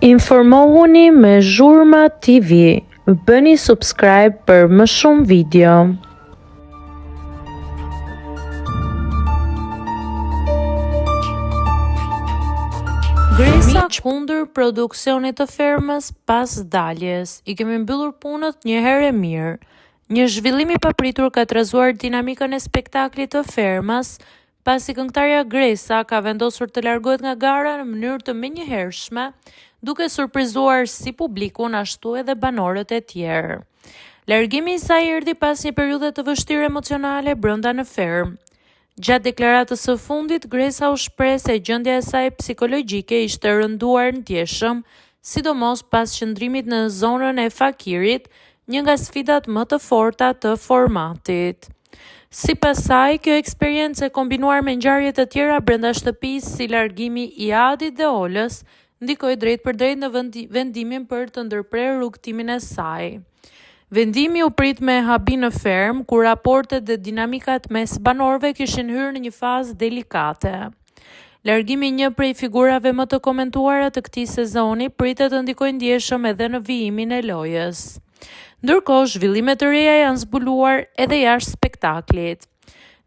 Informohuni me Zhurma TV. Bëni subscribe për më shumë video. Gresa kundër produksionit të fermës pas daljes. I kemi mbyllur punët një herë e mirë. Një zhvillim i papritur ka trazuar dinamikën e spektaklit të fermës, pasi këngëtarja Gresa ka vendosur të largohet nga gara në mënyrë të menjëhershme, duke surprizuar si publikun ashtu edhe banorët e tjerë. Largimi i saj erdhi pas një periudhe të vështirë emocionale brenda në fermë. Gjatë deklaratës së fundit, Gresa u shpreh se gjendja e saj psikologjike ishte rënduar ndjeshëm, sidomos pas qëndrimit në zonën e fakirit, një nga sfidat më të forta të formatit. Sipas saj, kjo eksperiencë e kombinuar me ngjarje të tjera brenda shtëpisë si largimi i Adit dhe Olës, ndikoi drejt për drejt në vendimin për të ndërprerë rrugtimin e saj. Vendimi u prit me habi në fermë, ku raportet dhe dinamikat mes banorëve kishin hyrë në një fazë delikate. Largimi i një prej figurave më të komentuara të këtij sezoni pritet të ndikojë ndjeshëm edhe në vijimin e lojës. Ndërkohë, zhvillime të reja janë zbuluar edhe jashtë spektaklit.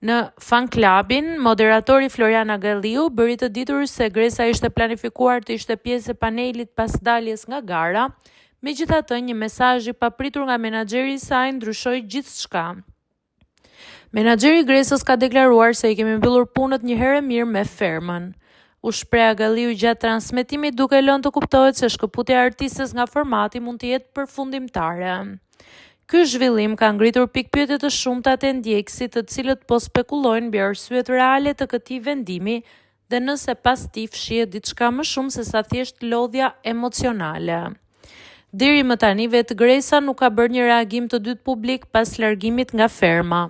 Në fan klubin, moderatori Floriana Galliu bëri të ditur se Gresa ishte planifikuar të ishte pjesë e panelit pas daljes nga gara, megjithatë një mesazh i papritur nga menaxheri i saj ndryshoi gjithçka. Menaxheri i Gresës ka deklaruar se i kemi mbyllur punët një herë e mirë me fermën. U shpreh Galliu gjatë transmetimit duke lënë të kuptohet se shkëputja e artistes nga formati mund të jetë përfundimtare. Ky zhvillim ka ngritur pikpyetje të shumta te ndjekësit, të cilët po spekulojnë mbi arsyet reale të këtij vendimi dhe nëse pas tij fshihet diçka më shumë se sa thjesht lodhja emocionale. Deri më tani vetë Gresa nuk ka bërë një reagim të dytë publik pas largimit nga ferma.